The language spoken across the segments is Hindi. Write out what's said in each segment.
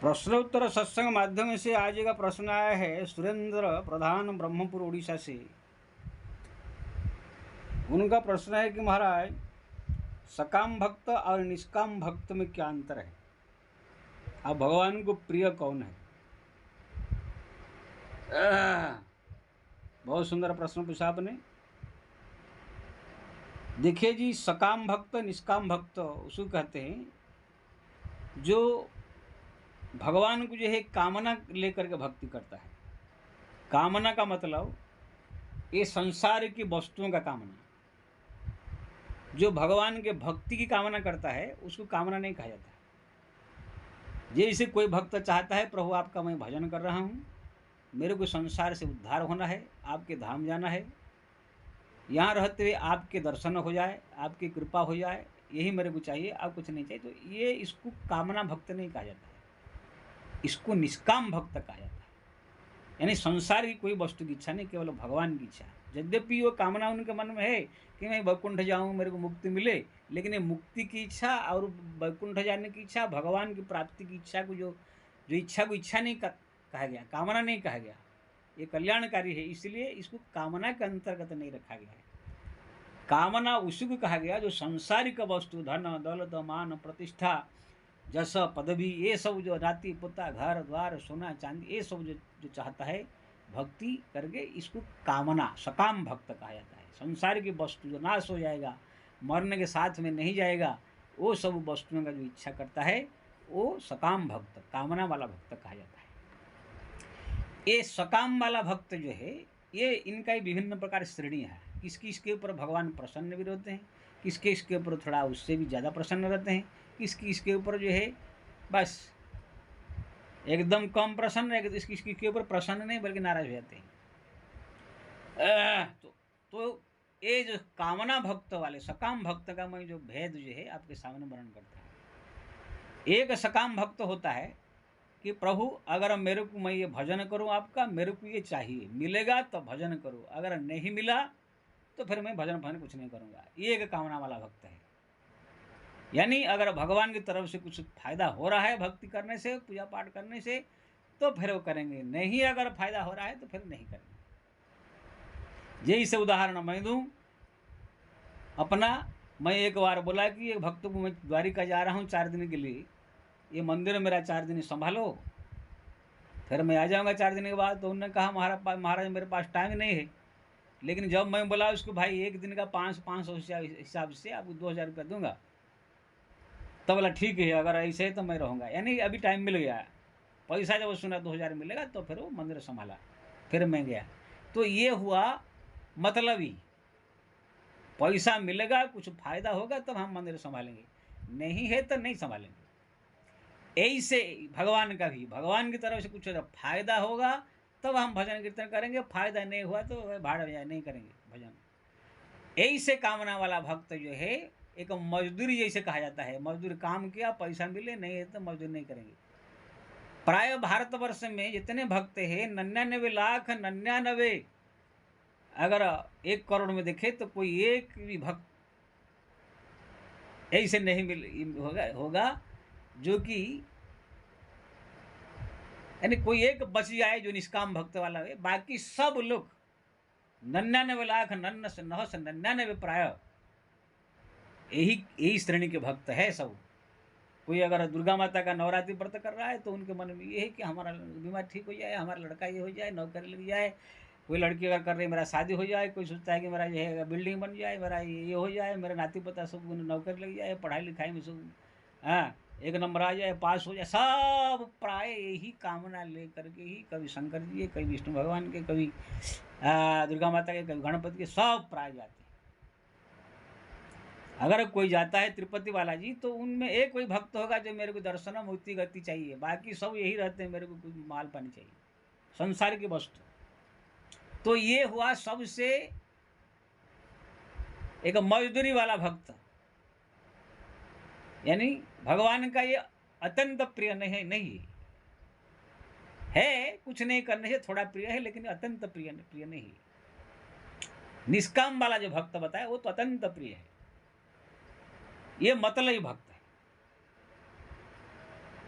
प्रश्नोत्तर सत्संग माध्यम से आज का प्रश्न आया है सुरेंद्र प्रधान ब्रह्मपुर उड़ीसा से। उनका प्रश्न है कि महाराज, सकाम भक्त और निष्काम भक्त में क्या अंतर है? अब भगवान को प्रिय कौन है? बहुत सुंदर प्रश्न पूछा आपने। देखिए जी, सकाम भक्त निष्काम भक्त उसको कहते हैं जो भगवान को जो है कामना लेकर के भक्ति करता है। कामना का मतलब ये संसार की वस्तुओं का कामना। जो भगवान के भक्ति की कामना करता है उसको कामना नहीं कहा जाता। जैसे कोई भक्त चाहता है, प्रभु आपका मैं भजन कर रहा हूँ, मेरे को संसार से उद्धार होना है, आपके धाम जाना है, यहाँ रहते हुए आपके दर्शन हो जाए, आपकी कृपा हो जाए, यही मेरे को चाहिए, आप कुछ नहीं चाहिए। तो ये इसको कामना भक्त नहीं कहा जाता है, इसको निष्काम भक्त कहा जाता है। यानी संसार की कोई वस्तु की इच्छा नहीं, केवल भगवान की इच्छा। यद्यपि वो कामना उनके मन में है कि मैं वैकुंठ जाऊँ, मेरे को मुक्ति मिले, लेकिन ये मुक्ति की इच्छा और वैकुंठ जाने की इच्छा, भगवान की प्राप्ति की इच्छा को जो इच्छा को इच्छा नहीं कहा गया, कामना नहीं कहा गया। ये कल्याणकारी है, इसलिए इसको कामना के अंतर्गत नहीं रखा गया है। कामना उसी को कहा गया जो सांसारिक वस्तु, धन दौलत मान प्रतिष्ठा जस पदवी, ये सब जो नाती पोता घर द्वार सोना चांदी, ये सब जो चाहता है भक्ति करके, इसको कामना सकाम भक्त कहा जाता है। संसार की वस्तु जो नाश हो जाएगा, मरने के साथ में नहीं जाएगा, वो सब वस्तुओं का जो इच्छा करता है वो सकाम भक्त, कामना वाला भक्त कहा जाता है। ये सकाम वाला भक्त जो है, ये इनका ही विभिन्न प्रकार श्रेणी है। किसकी इसके ऊपर भगवान प्रसन्न भी रहते हैं, किसके इसके ऊपर थोड़ा उससे भी ज़्यादा प्रसन्न रहते हैं, किसकी इसके ऊपर जो है बस एकदम कम प्रसन्न, इसके ऊपर प्रसन्न नहीं बल्कि नाराज हो जाते हैं। तो ये जो कामना भक्त वाले सकाम भक्त का मैं जो भेद जो है आपके सामने वर्णन करता हूँ। एक सकाम भक्त होता है कि प्रभु अगर मेरे को, मैं ये भजन करूं आपका, मेरे को ये चाहिए, मिलेगा तो भजन करूं, अगर नहीं मिला तो फिर मैं भजन कुछ नहीं करूंगा। ये एक कामना वाला भक्त है। यानी अगर भगवान की तरफ से कुछ फायदा हो रहा है भक्ति करने से, पूजा पाठ करने से, तो फिर वो करेंगे, नहीं अगर फायदा हो रहा है तो फिर नहीं करेंगे। यही से उदाहरण मैं दूं अपना। मैं एक बार बोला कि एक भक्त को मैं द्वारिका जा रहा हूँ 4 दिन के लिए, ये मंदिर मेरा 4 दिन संभालो, फिर मैं आ जाऊँगा 4 दिन के बाद। तो उन्होंने कहा महाराज मेरे पास टाइम नहीं है। लेकिन जब मैं बोला उसको भाई एक दिन का 500 हिसाब से आपको 2000 रुपया दूंगा, तब बोला ठीक है, अगर ऐसे है तो मैं रहूँगा। यानी अभी टाइम मिल गया, पैसा जब सुना 2000 मिलेगा तो फिर वो मंदिर संभाला, फिर मैं गया। तो ये हुआ मतलबी, पैसा मिलेगा, कुछ फायदा होगा तब हम मंदिर संभालेंगे, नहीं है तो नहीं संभालेंगे। ऐसे भगवान का भी, भगवान की तरफ से कुछ फायदा होगा तब हम भजन कीर्तन करेंगे, फायदा नहीं हुआ तो भाड़ जाए, नहीं करेंगे भजन। ऐसे कामना वाला भक्त जो है एक मजदूरी जैसे कहा जाता है। मजदूर काम किया, पैसा मिले, नहीं है तो मजदूर नहीं करेंगे। प्राय भारतवर्ष में जितने भक्त हैं 99,99,99, अगर 1 करोड़ में देखे तो कोई एक भी भक्त ऐसे नहीं होगा जो कि, यानी कोई एक बच जाए जो निष्काम भक्त वाला है। बाकी सब लोग 99,99,99 प्राय यही श्रेणी के भक्त है सब। कोई अगर दुर्गा माता का नवरात्रि व्रत कर रहा है तो उनके मन में ये है कि हमारा बीमार ठीक हो जाए, हमारा लड़का ये हो जाए, नौकरी लग जाए। कोई लड़की अगर कर रही है मेरा शादी हो जाए, कोई सोचता है कि मेरा ये है बिल्डिंग बन जाए, मेरा ये हो जाए, मेरा नाती पोता सब नौकरी लग जाए, पढ़ाई लिखाई में सब 1 नंबर आ जाए, पास हो जाए। सब प्राय यही कामना ले करके ही, कभी शंकर जी के, कभी विष्णु भगवान के, कभी दुर्गा माता के, कभी गणपति के, सब प्राय जाते हैं। अगर कोई जाता है तिरुपति बालाजी तो उनमें एक कोई भक्त होगा जो मेरे को दर्शन मुक्ति गति चाहिए, बाकी सब यही रहते हैं मेरे को कुछ माल पानी चाहिए, संसार की वस्तु। तो ये हुआ सबसे एक मजदूरी वाला भक्त। यानी भगवान का ये अत्यंत प्रिय नहीं है, कुछ नहीं करने से थोड़ा प्रिय है, लेकिन अत्यंत प्रिय नहीं। निष्काम वाला जो भक्त बताया वो तो अत्यंत प्रिय है, ये मतलबी भक्त है।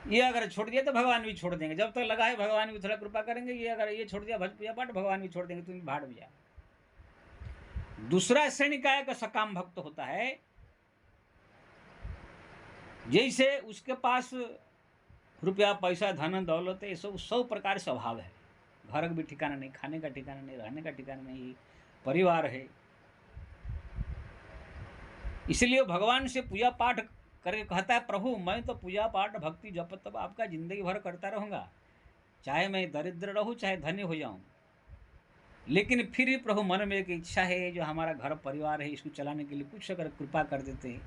ये अगर छोड़ दिया तो भगवान भी छोड़ देंगे, जब तक लगा है भगवान भी थोड़ा कृपा करेंगे। ये अगर ये छोड़ दिया भज पूजा पाठ, भगवान भी छोड़ देंगे, तुम भाड़ भी जाओ। दूसरा श्रेणी काय का सकाम भक्त होता है, जैसे उसके पास रुपया पैसा धन दौलत ये सब प्रकार से अभाव है, घर का भी ठिकाना नहीं, खाने का ठिकाना नहीं, रहने का ठिकाना नहीं, परिवार है। इसलिए भगवान से पूजा पाठ करके कहता है, प्रभु मैं तो पूजा पाठ भक्ति जप तब आपका जिंदगी भर करता रहूँगा, चाहे मैं दरिद्र रहूँ चाहे धनी हो जाऊँ, लेकिन फिर भी प्रभु मन में एक इच्छा है, जो हमारा घर परिवार है इसको चलाने के लिए कुछ अगर कृपा कर देते हैं।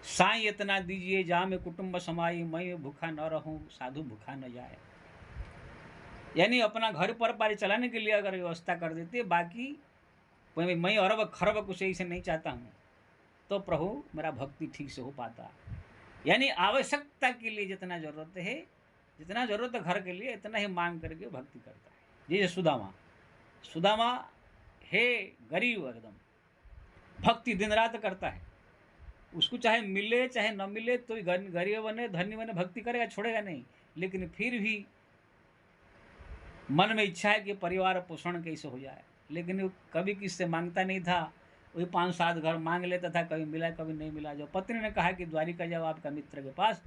साईं इतना दीजिए जा में कुटुंब समाई, मैं भूखा न रहूं साधु भूखा न जाए। यानी अपना घर पर पारी चलाने के लिए अगर व्यवस्था कर देते, बाकी मैं अरब खरब कुछ ऐसे नहीं चाहता हूँ, तो प्रभु मेरा भक्ति ठीक से हो पाता। यानी आवश्यकता के लिए जितना जरूरत है, जितना जरूरत है घर के लिए, इतना ही मांग करके भक्ति करता है। जैसे सुदामा है गरीब एकदम, भक्ति दिन रात करता है, उसको चाहे मिले चाहे न मिले, तो गरीब बने धनी बने भक्ति करेगा, छोड़ेगा नहीं। लेकिन फिर भी मन में इच्छा है कि परिवार पोषण कैसे हो जाए, लेकिन वो कभी किससे मांगता नहीं था, वही 5-7 घर मांग लेता था, कभी मिला कभी नहीं मिला। जब पत्नी ने कहा कि द्वारिका जाओ आपका मित्र के पास,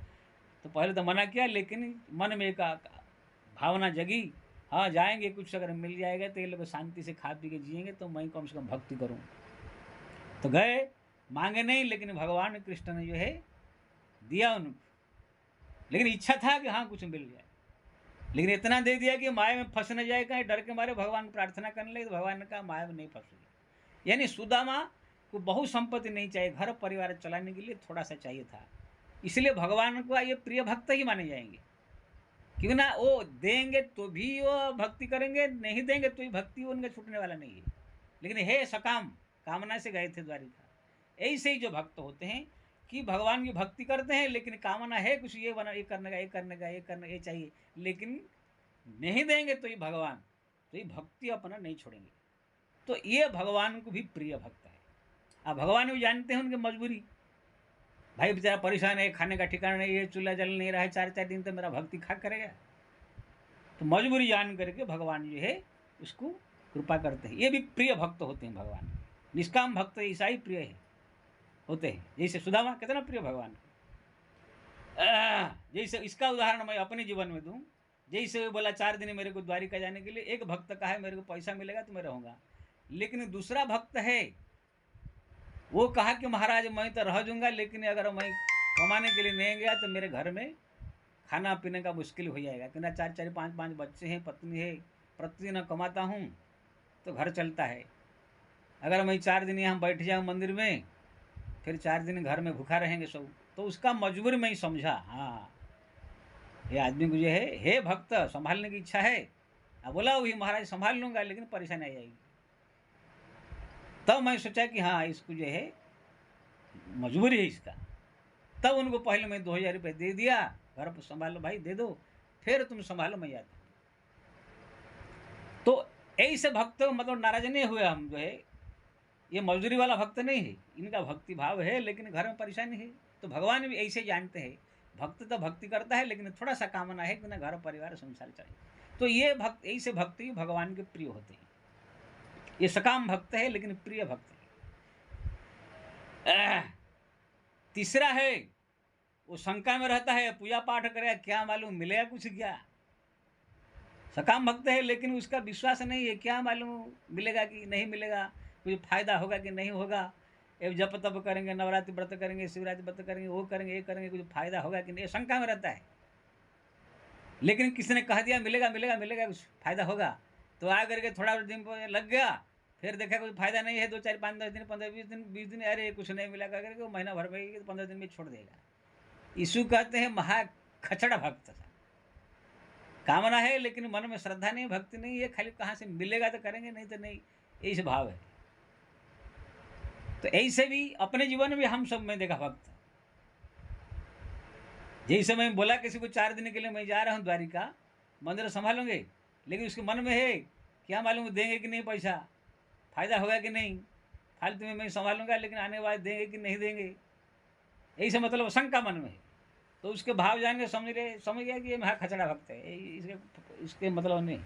तो पहले तो मना किया, लेकिन मन में एक भावना जगी, हाँ जाएंगे, कुछ अगर मिल जाएगा तो ये लोग शांति से खा पी के जिएंगे, तो मैं कम से कम भक्ति करूँ। तो गए, मांगे नहीं, लेकिन भगवान कृष्ण ने जो है दिया उनको, लेकिन इच्छा था कि हाँ कुछ मिल जाए, लेकिन इतना दे दिया कि माया में फंस न जाए, कहीं डर के मारे भगवान प्रार्थना करने लगे, तो भगवान ने कहा माया में नहीं फंसोगे। यानी सुदामा को बहुत संपत्ति नहीं चाहिए, घर परिवार चलाने के लिए थोड़ा सा चाहिए था, इसलिए भगवान को ये प्रिय भक्त ही माने जाएंगे। क्यों ना, वो देंगे तो भी वो भक्ति करेंगे, नहीं देंगे तो ही भक्ति उनका छूटने वाला नहीं है। लेकिन हे सकाम, कामना से गए थे द्वारिका। ऐसे ही जो भक्त होते हैं कि भगवान की भक्ति करते हैं, लेकिन कामना है कुछ, ये बना, ये करने का, ये करने का, ये करने, ये चाहिए, लेकिन नहीं देंगे तो ये भगवान, तो ये भक्ति अपना नहीं छोड़ेंगे, तो ये भगवान को भी प्रिय भक्त है। अब भगवान भी जानते हैं उनकी मजबूरी, भाई बेचारा परेशान है, खाने का ठिकाना नहीं है, चूल्हा जल नहीं रहा है 4-4 दिन, तो मेरा भक्ति खा करेगा, तो मजबूरी जान करके भगवान जो है उसको कृपा करते हैं। ये भी प्रिय भक्त होते हैं भगवान। निष्काम भक्त ऐसा ही प्रिय है होते हैं, जैसे सुदामा कितना प्रिय भगवान। जैसे इसका उदाहरण मैं अपने जीवन में दूं, जैसे बोला 4 दिन मेरे को द्वारिका जाने के लिए, एक भक्त का है मेरे को पैसा मिलेगा तो मैं रहूँगा, लेकिन दूसरा भक्त है वो कहा कि महाराज मैं तो रह जाऊँगा, लेकिन अगर मैं कमाने के लिए नहीं गया तो मेरे घर में खाना पीने का मुश्किल हो जाएगा, क्योंकि 4-4 5-5 बच्चे हैं, पत्नी है, प्रतिदिन कमाता हूँ तो घर चलता है। अगर मैं 4 दिन यहाँ बैठ जाऊँ मंदिर में, फिर 4 दिन घर में भूखा रहेंगे सब, तो उसका मजबूर मैं समझा, हाँ ये आदमी को जो है हे भक्त संभालने की इच्छा है। अब बोला वही महाराज संभाल लूँगा, लेकिन परेशानी आ जाएगी। तब मैं सोचा कि हाँ इसको जो है मजबूरी है इसका, तब उनको पहले मैं 2000 रुपये दे दिया, घर पर संभालो भाई दे दो, फिर तुम संभालो मैं आता। तो ऐसे भक्त मतलब नाराज नहीं हुए हम, जो है ये मजदूरी वाला भक्त नहीं है, इनका भक्ति भाव है, लेकिन घर में परेशानी है। तो भगवान भी ऐसे जानते हैं, भक्त तो भक्ति करता है, लेकिन थोड़ा सा कामना है कि ना घर परिवार संसार चाहिए। तो ये भक्त ऐसे भक्त ही भगवान के प्रिय होते हैं। ये सकाम भक्त है लेकिन प्रिय भक्त है। तीसरा है वो शंका में रहता है, पूजा पाठ करेगा क्या मालूम मिलेगा कुछ क्या। सकाम भक्त है लेकिन उसका विश्वास नहीं है, क्या मालूम मिलेगा कि नहीं मिलेगा, कुछ फायदा होगा कि नहीं होगा। जप तप करेंगे, नवरात्रि व्रत करेंगे, शिवरात्रि व्रत करेंगे, वो करेंगे ये करेंगे, कुछ फायदा होगा कि नहीं, शंका में रहता है। लेकिन किसी ने कह दिया मिलेगा मिलेगा मिलेगा, कुछ फायदा होगा, तो आ करके थोड़ा दिन लग गया, फिर देखा कोई फायदा नहीं है, 2 4 5 10 दिन 15 20 दिन, अरे कुछ नहीं मिला करके वो महीना भर में 15 दिन में छोड़ देगा। यीशु कहते हैं महा खचड़ा भक्त, कामना है लेकिन मन में श्रद्धा नहीं, भक्ति नहीं है, खाली कहाँ से मिलेगा तो करेंगे, नहीं तो नहीं, ऐसे भाव है। तो ऐसे भी अपने जीवन में हम सब में देखा भक्त, जैसे मैं बोला किसी को 4 दिन के लिए मैं जा रहा हूँ द्वारिका, मंदिर संभालूंगे, लेकिन उसके मन में है क्या मालूम देंगे कि नहीं पैसा, फायदा होगा कि नहीं, फालतू में मैं संभालूंगा लेकिन आने के बाद देंगे कि नहीं देंगे, ऐसे मतलब शंका मन में है। तो उसके भाव जान के समझ गया कि ये महा खचड़ा भक्त है, इसके मतलब नहीं।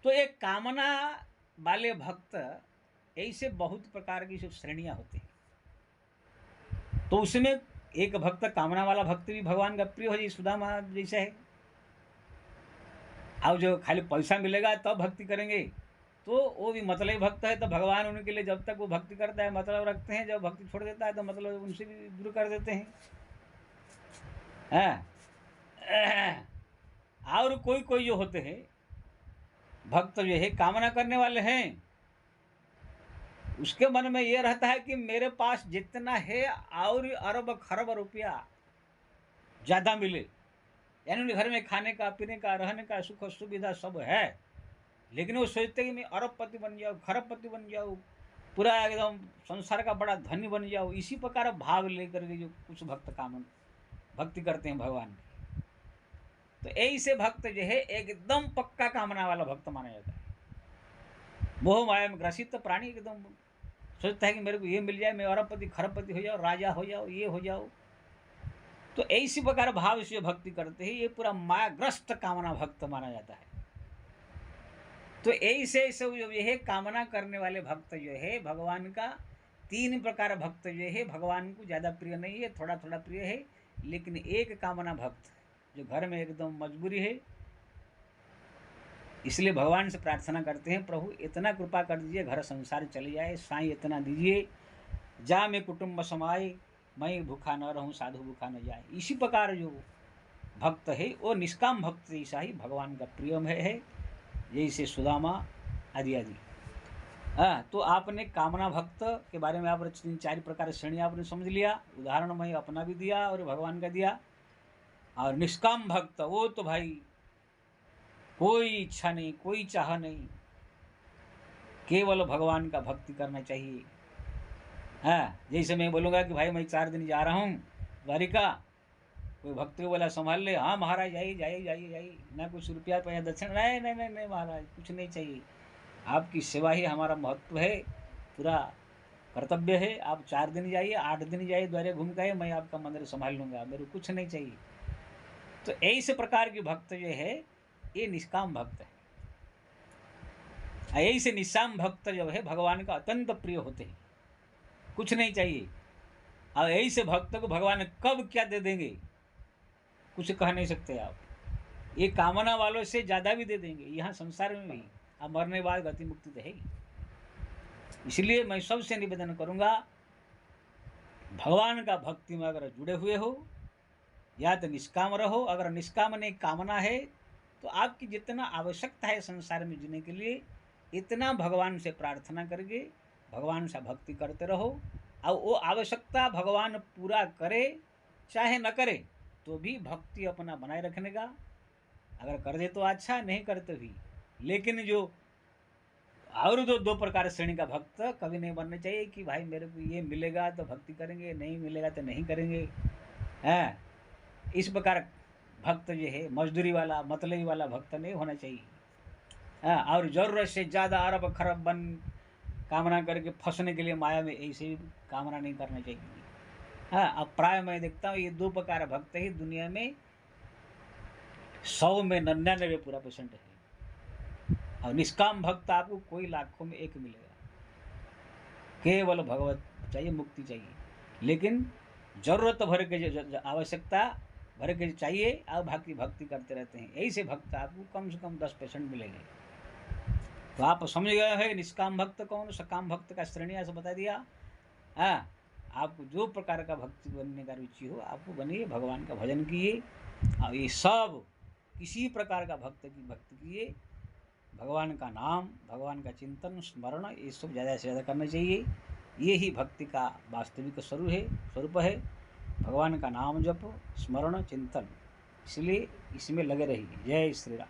तो एक कामना वाले भक्त ऐसे बहुत प्रकार की सब श्रेणियां होती हैं। तो उसमें एक भक्त कामना वाला भक्त भी भगवान का प्रिय हो, जी सुदामा जैसा है। अब जो खाली पैसा मिलेगा तब भक्ति करेंगे तो वो भी मतलबी भक्त है, तो भगवान उनके लिए जब तक वो भक्ति करता है मतलब रखते हैं, जब भक्ति छोड़ देता है तो मतलब उनसे भी दूर कर देते हैं। और कोई कोई जो होते हैं भक्त जो है कामना करने वाले हैं, उसके मन में ये रहता है कि मेरे पास जितना है और अरब खरब रुपया ज़्यादा मिले, यानी उनके घर में खाने का, पीने का, रहने का सुख सुविधा सब है, लेकिन वो सोचते हैं कि मैं अरबपति बन जाऊँ, खरबपति बन जाऊँ, पूरा एकदम संसार का बड़ा धनी बन जाऊँ। इसी प्रकार भाव लेकर के जो कुछ भक्त भक्ति करते हैं भगवान की, तो ऐसे भक्त जो है एकदम पक्का कामना वाला भक्त माना जाता है। मोह माया में ग्रसित प्राणी एकदम सोचता है कि मेरे को ये मिल जाए, मैं अरबपति खरबपति हो जाऊँ, राजा हो जाऊँ, ये हो जाऊँ। तो ऐसी प्रकार भाव से भक्ति करते हैं, ये पूरा मायाग्रस्त कामना भक्त माना जाता है। तो ऐसे सब जो है कामना करने वाले भक्त जो है भगवान का, तीन प्रकार भक्त जो है भगवान को ज़्यादा प्रिय नहीं है, थोड़ा थोड़ा प्रिय है। लेकिन एक कामना भक्त जो घर में एकदम मजबूरी है, इसलिए भगवान से प्रार्थना करते हैं, प्रभु इतना कृपा कर दीजिए घर संसार चले जाए, साईं इतना दीजिए, जा मैं कुटुंब समाए, मैं भूखा न रहूं, साधु भूखा न जाए। इसी प्रकार जो भक्त है वो निष्काम भक्त जैसा ही भगवान का प्रियम है, जैसे सुदामा आदि आदि। तो आपने कामना भक्त के बारे में आप 3-4 प्रकार श्रेणी आपने समझ लिया, उदाहरण मैं अपना भी दिया और भगवान का दिया। और निष्काम भक्त वो तो भाई कोई इच्छा नहीं, कोई चाह नहीं, केवल भगवान का भक्ति करना चाहिए। जैसे मैं बोलूँगा कि भाई मैं 4 दिन जा रहा हूँ द्वारिका, कोई भक्त को बोला संभाल ले, हाँ महाराज जाइए जाइए जाइए जाइए, ना कुछ रुपया पैसा दक्षिण, नहीं नहीं नहीं नहीं महाराज कुछ नहीं चाहिए, आपकी सेवा ही हमारा महत्व है, पूरा कर्तव्य है। आप 4 दिन जाइए, 8 दिन जाइए, द्वारिका घूम के, मैं आपका मंदिर संभाल लूँगा, मेरे को कुछ नहीं चाहिए। तो ऐसे प्रकार के भक्त जो है ये निष्काम भक्त है। ऐसे निष्काम भक्त जो है भगवान का अत्यंत प्रिय होते हैं, कुछ नहीं चाहिए। और ऐसे भक्त को भगवान कब क्या दे देंगे कुछ कह नहीं सकते आप। ये कामना वालों से ज़्यादा भी दे देंगे यहाँ संसार में भी, अब मरने के बाद गति मुक्ति तो है ही। इसलिए मैं सबसे निवेदन करूँगा, भगवान का भक्ति में अगर जुड़े हुए हो या तो निष्काम रहो, अगर निष्काम नहीं कामना है तो आपकी जितना आवश्यकता है संसार में जीने के लिए, इतना भगवान से प्रार्थना करके भगवान से भक्ति करते रहो। और वो आवश्यकता भगवान पूरा करे चाहे न करे तो भी भक्ति अपना बनाए रखने का, अगर कर दे तो अच्छा, नहीं करते भी। लेकिन जो और दो प्रकार श्रेणी का भक्त कभी नहीं बनना चाहिए कि भाई मेरे को ये मिलेगा तो भक्ति करेंगे, नहीं मिलेगा तो नहीं करेंगे। इस प्रकार भक्त जो है मजदूरी वाला मतलबी वाला भक्त नहीं होना चाहिए। और ज़रूरत से ज़्यादा अरब खरब बन कामना करके फंसने के लिए माया में ऐसे कामना नहीं करना चाहिए। अब प्राय मैं देखता हूँ ये 2 प्रकार भक्त ही दुनिया में 100 में 99% है। और निष्काम भक्त आपको कोई लाखों में एक मिलेगा। केवल भगवत चाहिए, मुक्ति चाहिए, लेकिन जरूरत भर के आवश्यकता भर के चाहिए और भक्ति करते रहते हैं। ऐसे भक्त आपको कम से कम 10% मिलेंगे। तो आप समझ गए हैं निष्काम भक्त कौन, सकाम भक्त का श्रेणी से बता दिया। आपको जो प्रकार का भक्ति बनने का रुचि हो आपको बनिए, भगवान का भजन कीजिए, और ये सब किसी प्रकार का भक्त की भक्ति कीजिए। भगवान का नाम, भगवान का चिंतन, स्मरण, ये सब ज़्यादा से ज़्यादा करना चाहिए। ये ही भक्ति का वास्तविक स्वरूप है। भगवान का नाम जप, स्मरण, चिंतन, इसलिए इसमें लगे रहिए। जय श्री राम।